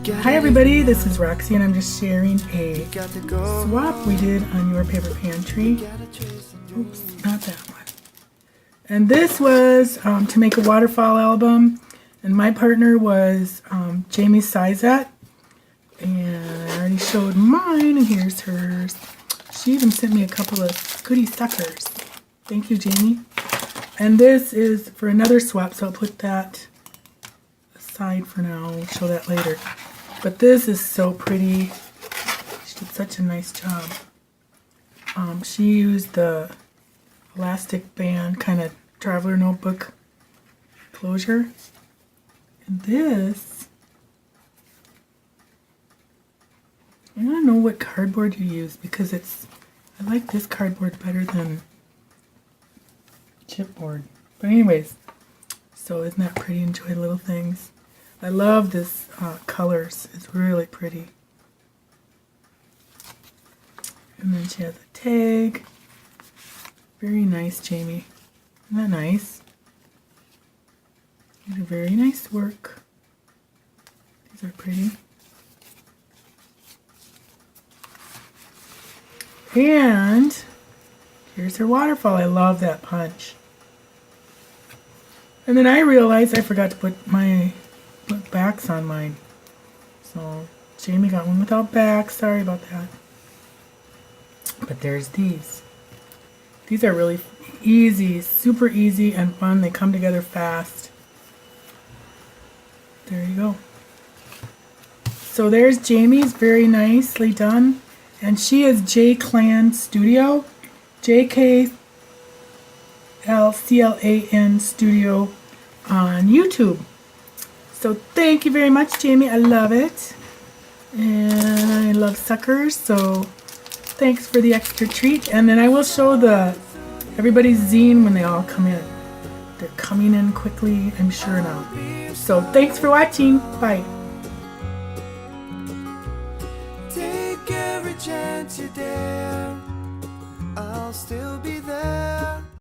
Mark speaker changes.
Speaker 1: Hi everybody, this is Roxy and I'm just sharing a swap we did on Your Paper Pantry. Oops, not that one. And this was to make a waterfall album, and my partner was Jamie Sizat, and I already showed mine and here's hers. She even sent me a couple of goodie suckers. Thank you, Jamie. And this is for another swap, so I'll put that aside for now. We'll show that later. But this is so pretty. She did such a nice job. She used the elastic band kind of traveler notebook closure. And this, I don't know what cardboard you use because I like this cardboard better than chipboard. But anyways, so isn't that pretty? Enjoy little things. I love this colors. It's really pretty. And then she has a tag. Very nice, Jamie. Isn't that nice? You did very nice work. These are pretty. And here's her waterfall. I love that punch. And then I realized I forgot to put my backs on mine. So Jamie got one without backs. Sorry about that. But there's these. These are really easy, super easy and fun. They come together fast. There you go. So there's Jamie's, very nicely done. And she is J Clan Studio. JKLCLAN Studio on YouTube. So thank you very much, Jamie. I love it. And I love suckers, so thanks for the extra treat. And then I will show everybody's zine when they all come in. They're coming in quickly, I'm sure now. So thanks for watching. Bye.
Speaker 2: Take every chance you dare. I'll still be there.